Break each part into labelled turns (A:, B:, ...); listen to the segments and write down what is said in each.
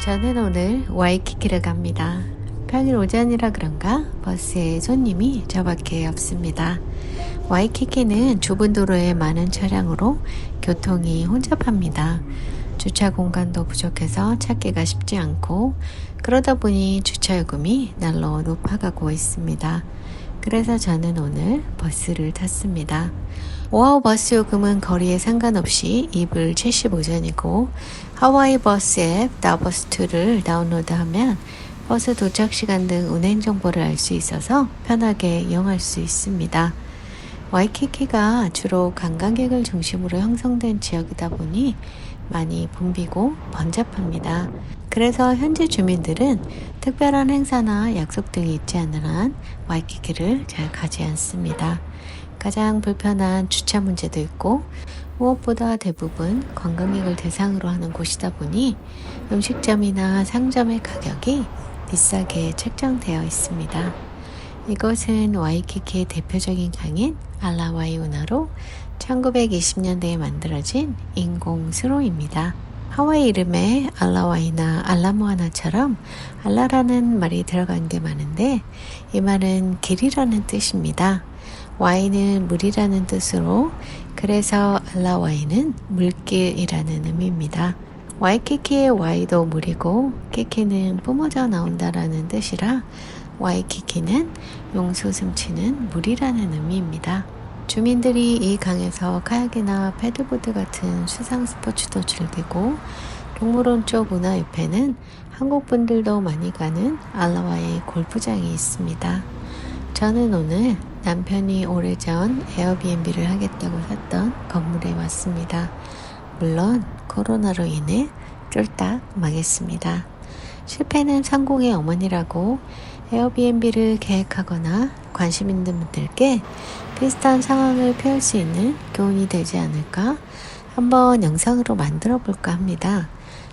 A: 저는 오늘 와이키키를 갑니다. 평일 오전이라 그런가 버스에 손님이 저밖에 없습니다. 와이키키는 좁은 도로에 많은 차량으로 교통이 혼잡합니다. 주차 공간도 부족해서 찾기가 쉽지 않고 그러다 보니 주차 요금이 날로 높아가고 있습니다. 그래서 저는 오늘 버스를 탔습니다. 오하우 버스 요금은 거리에 상관없이 2불 75전이고 하와이 버스 앱 나버스2를 다운로드하면 버스 도착 시간 등 운행 정보를 알 수 있어서 편하게 이용할 수 있습니다. 와이키키가 주로 관광객을 중심으로 형성된 지역이다 보니 많이 붐비고 번잡합니다. 그래서 현지 주민들은 특별한 행사나 약속 등이 있지 않는 한 와이키키를 잘 가지 않습니다. 가장 불편한 주차 문제도 있고 무엇보다 대부분 관광객을 대상으로 하는 곳이다 보니 음식점이나 상점의 가격이 비싸게 책정되어 있습니다. 이곳은 와이키키의 대표적인 강인 알라와이 운하로 1920년대에 만들어진 인공 수로입니다. 하와이 이름에 알라와이나 알라모아나처럼 알라라는 말이 들어간 게 많은데 이 말은 길이라는 뜻입니다. 와이는 물이라는 뜻으로 그래서 알라와이는 물길이라는 의미입니다. 와이키키의 와이도 물이고 키키는 뿜어져 나온다라는 뜻이라 와이키키는 용수 숨치는 물이라는 의미입니다. 주민들이 이 강에서 카약이나 패드보드 같은 수상 스포츠도 즐기고 동물원 쪽 운하 옆에는 한국 분들도 많이 가는 알라와이 골프장이 있습니다. 저는 오늘 남편이 오래전 에어비앤비를 하겠다고 샀던 건물에 왔습니다. 물론 코로나로 인해 쫄딱 망했습니다. 실패는 성공의 어머니라고 에어비앤비를 계획하거나 관심 있는 분들께 비슷한 상황을 피할 수 있는 교훈이 되지 않을까 한번 영상으로 만들어 볼까 합니다.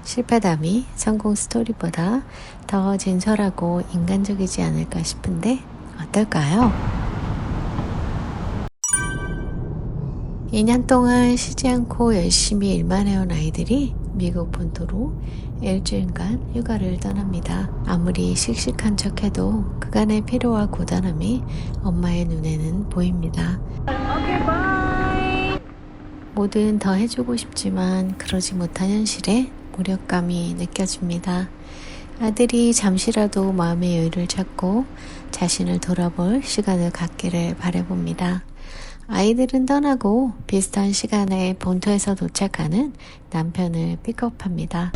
A: 실패담이 성공 스토리보다 더 진솔하고 인간적이지 않을까 싶은데 어떨까요? 2년 동안 쉬지 않고 열심히 일만 해온 아이들이 미국 본토로 일주일간 휴가를 떠납니다. 아무리 씩씩한 척해도 그간의 피로와 고단함이 엄마의 눈에는 보입니다. 뭐든 더 해주고 싶지만 그러지 못한 현실에 무력감이 느껴집니다. 아들이 잠시라도 마음의 여유를 찾고 자신을 돌아볼 시간을 갖기를 바라봅니다. 아이들은 떠나고 비슷한 시간에 본토에서 도착하는 남편을 픽업합니다.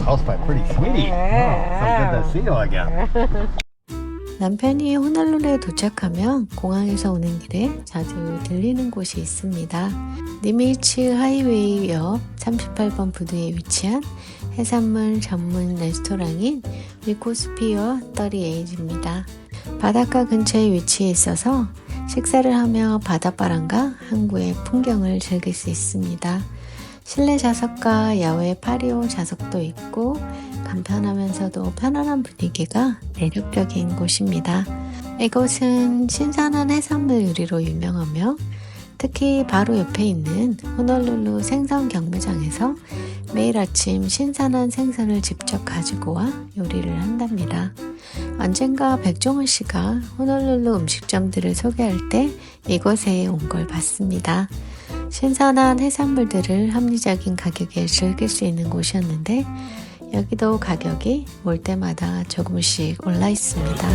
B: House by pretty sweetie. So good to see you again.
A: 남편이 호놀룰루에 도착하면 공항에서 오는 길에 자주 들리는 곳이 있습니다. 니미츠 하이웨이 옆 38번 부두에 위치한 해산물 전문 레스토랑인 위코스피어 38입니다. 바닷가 근처에 위치해 있어서 식사를 하며 바닷바람과 항구의 풍경을 즐길 수 있습니다. 실내 좌석과 야외 파리오 좌석도 있고 간편하면서도 편안한 분위기가 매력적인 곳입니다. 이곳은 신선한 해산물 요리로 유명하며 특히 바로 옆에 있는 호놀룰루 생선 경매장에서 매일 아침 신선한 생선을 직접 가지고 와 요리를 한답니다. 언젠가 백종원 씨가 호놀룰루 음식점들을 소개할 때 이곳에 온 걸 봤습니다. 신선한 해산물들을 합리적인 가격에 즐길 수 있는 곳이었는데 여기도 가격이 올 때마다 조금씩 올라 있습니다.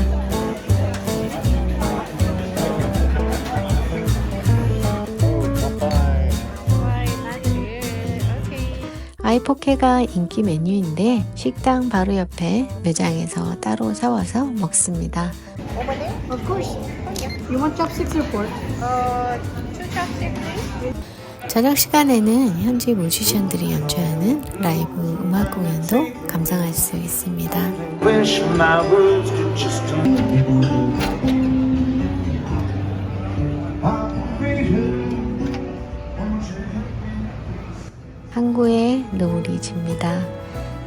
A: 아이포케가 인기 메뉴인데 식당 바로 옆에 매장에서 따로 사와서 먹습니다.
C: Of course. You want chopsticks or fork? Two chopsticks, please.
A: 저녁 시간에는 현지 뮤지션들이 연주하는 라이브 음악 공연도 감상할 수 있습니다. 항구에 노을이 집니다.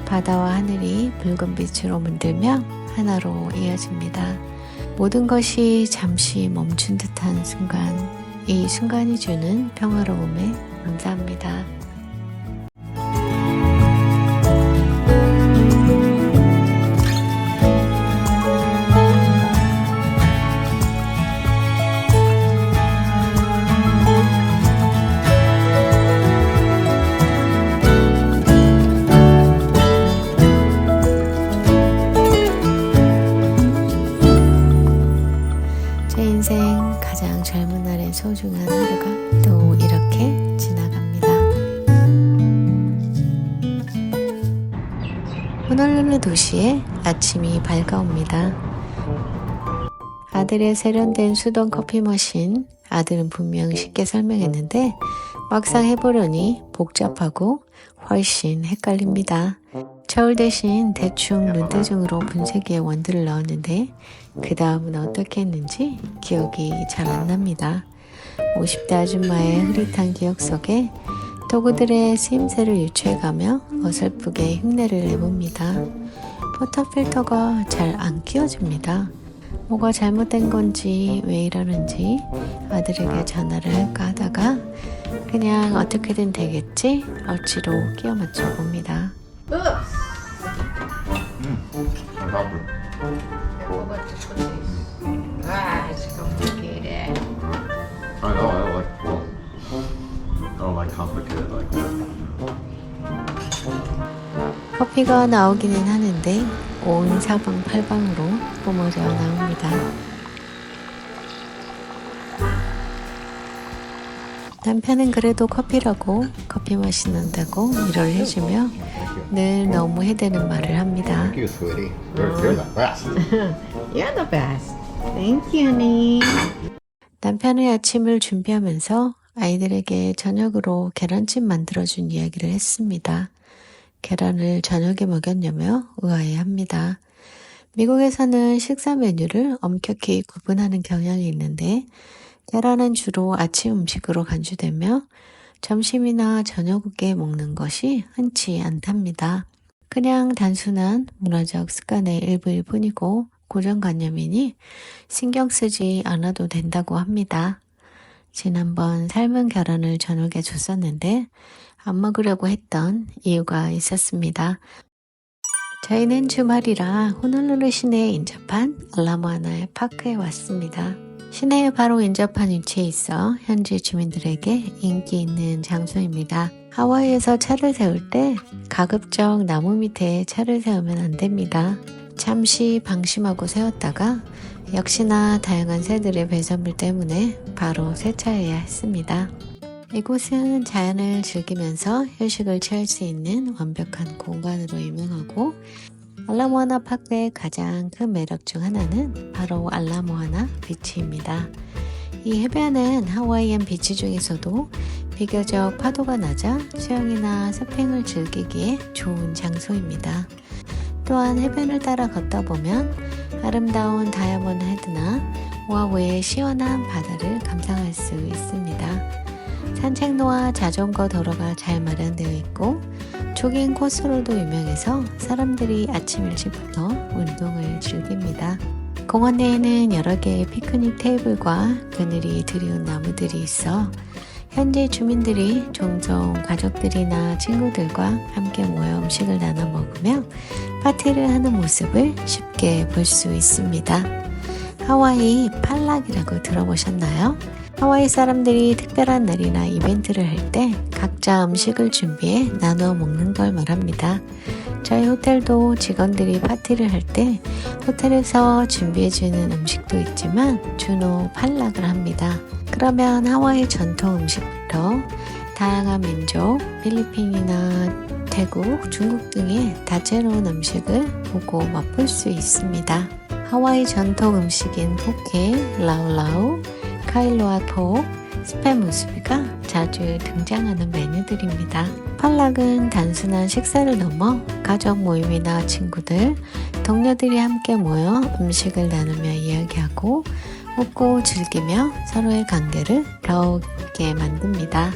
A: 바다와 하늘이 붉은 빛으로 물들며 하나로 이어집니다. 모든 것이 잠시 멈춘 듯한 순간, 이 순간이 주는 평화로움에 감사합니다. 호놀룰루 도시에 아침이 밝아옵니다. 아들의 세련된 수동 커피 머신, 아들은 분명 쉽게 설명했는데 막상 해보려니 복잡하고 훨씬 헷갈립니다. 저울 대신 대충 눈대중으로 분쇄기에 원두를 넣었는데 그 다음은 어떻게 했는지 기억이 잘 안 납니다. 50대 아줌마의 흐릿한 기억 속에 도구들의 쓰임새를 유추해가며 어설프게 흉내를 내봅니다. 포터 필터가 잘 안 끼워집니다. 뭐가 잘못된 건지 왜 이러는지 아들에게 전화를 할까 하다가 그냥 어떻게든 되겠지 억지로 끼워 맞춰 봅니다.
B: I know, I don't like complicated like that.
A: 커피가 나오기는 하는데 온 사방팔방으로 뿜어져 나옵니다. 남편은 그래도 커피라고 커피 맛이 난다고 위로를 해주며 늘 너무 해대는 말을 합니다.
B: Thank you, sweetie. You're the best.
C: You're the best. Thank you, honey.
A: 남편의 아침을 준비하면서 아이들에게 저녁으로 계란찜 만들어준 이야기를 했습니다. 계란을 저녁에 먹였냐며 의아해합니다. 미국에서는 식사 메뉴를 엄격히 구분하는 경향이 있는데 계란은 주로 아침 음식으로 간주되며 점심이나 저녁에 먹는 것이 흔치 않답니다. 그냥 단순한 문화적 습관의 일부일 뿐이고 고정관념이니 신경 쓰지 않아도 된다고 합니다. 지난번 삶은 계란을 저녁에 줬었는데 안 먹으려고 했던 이유가 있었습니다. 저희는 주말이라 호놀룰루 시내에 인접한 알라모아나 파크에 왔습니다. 시내에 바로 인접한 위치에 있어 현지 주민들에게 인기 있는 장소입니다. 하와이에서 차를 세울 때 가급적 나무 밑에 차를 세우면 안 됩니다. 잠시 방심하고 세웠다가 역시나 다양한 새들의 배설물 때문에 바로 세차해야 했습니다. 이곳은 자연을 즐기면서 휴식을 취할 수 있는 완벽한 공간으로 유명하고 알라모아나 파크의 가장 큰 매력 중 하나는 바로 알라모아나 비치입니다. 이 해변은 하와이안 비치 중에서도 비교적 파도가 낮아 수영이나 서핑을 즐기기에 좋은 장소입니다. 또한 해변을 따라 걷다 보면 아름다운 다이아몬드 헤드나 오아후의 시원한 바다를 감상할 수 있습니다. 산책로와 자전거 도로가 잘 마련되어 있고 조깅 코스로도 유명해서 사람들이 아침 일찍부터 운동을 즐깁니다. 공원 내에는 여러 개의 피크닉 테이블과 그늘이 드리운 나무들이 있어 현지 주민들이 종종 가족들이나 친구들과 함께 모여 음식을 나눠 먹으며 파티를 하는 모습을 쉽게 볼 수 있습니다. 하와이 팔락이라고 들어보셨나요? 하와이 사람들이 특별한 날이나 이벤트를 할 때 각자 음식을 준비해 나누어 먹는 걸 말합니다. 저희 호텔도 직원들이 파티를 할 때 호텔에서 준비해주는 음식도 있지만 주로 팔락을 합니다. 그러면 하와이 전통 음식부터 다양한 민족, 필리핀이나 태국, 중국 등의 다채로운 음식을 보고 맛볼 수 있습니다. 하와이 전통 음식인 포케, 라우라우, 카일로아 포, 스팸 무스비가 자주 등장하는 메뉴들입니다. 팔락은 단순한 식사를 넘어 가족 모임이나 친구들, 동료들이 함께 모여 음식을 나누며 이야기하고 웃고 즐기며 서로의 관계를 더욱게 만듭니다.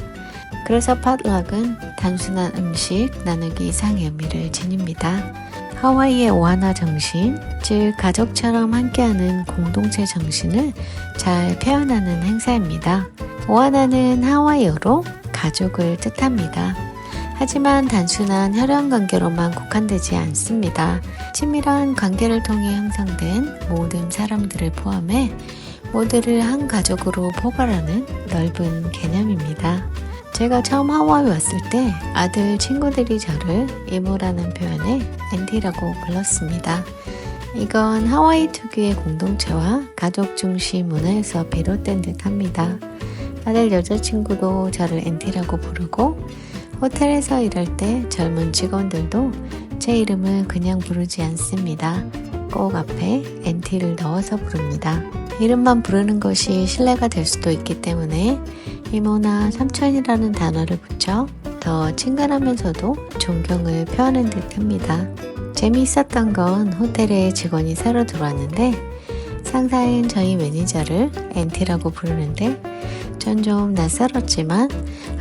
A: 그래서 팟락은 단순한 음식 나누기 이상의 의미를 지닙니다. 하와이의 오하나 정신, 즉 가족처럼 함께하는 공동체 정신을 잘 표현하는 행사입니다. 오하나는 하와이어로 가족을 뜻합니다. 하지만 단순한 혈연 관계로만 국한되지 않습니다. 친밀한 관계를 통해 형성된 모든 사람들을 포함해 모두를 한 가족으로 포괄하는 넓은 개념입니다. 제가 처음 하와이 왔을 때 아들 친구들이 저를 이모라는 표현에 앤디라고 불렀습니다. 이건 하와이 특유의 공동체와 가족 중심 문화에서 비롯된 듯 합니다. 아들 여자친구도 저를 앤디라고 부르고 호텔에서 일할 때 젊은 직원들도 제 이름을 그냥 부르지 않습니다. 꼭 앞에 NT를 넣어서 부릅니다. 이름만 부르는 것이 신뢰가 될 수도 있기 때문에 이모나 삼촌이라는 단어를 붙여 더 친근하면서도 존경을 표하는 듯 합니다. 재미있었던 건 호텔에 직원이 새로 들어왔는데 상사인 저희 매니저를 NT라고 부르는데 전 좀 낯설었지만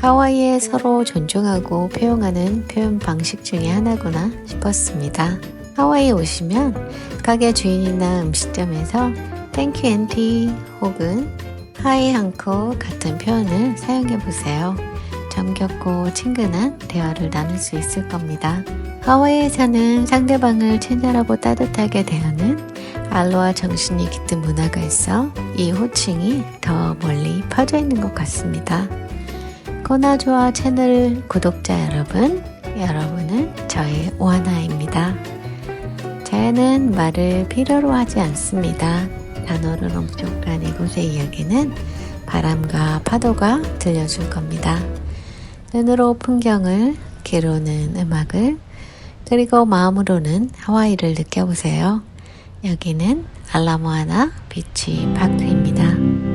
A: 하와이에 서로 존중하고 표현하는 표현 방식 중에 하나구나 싶었습니다. 하와이에 오시면 가게 주인이나 음식점에서 땡큐 NT 혹은 하이 한코 같은 표현을 사용해 보세요. 정겹고 친근한 대화를 나눌 수 있을 겁니다. 하와이에서는 상대방을 친절하고 따뜻하게 대하는 알로하 정신이 깃든 문화가 있어 이 호칭이 더 멀리 퍼져 있는 것 같습니다. 코나조아 채널 구독자 여러분, 여러분은 저의 오하나입니다. 자연은 말을 필요로 하지 않습니다. 단어로 넘쳐간 이곳의 이야기는 바람과 파도가 들려줄 겁니다. 눈으로 풍경을, 귀로는 음악을, 그리고 마음으로는 하와이를 느껴보세요. 여기는 알라모아나 비치 파크입니다.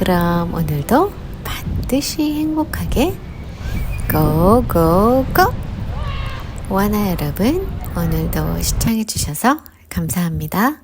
A: 그럼 오늘도 반드시 행복하게 고고고! 오하나 여러분, 오늘도 시청해주셔서 감사합니다.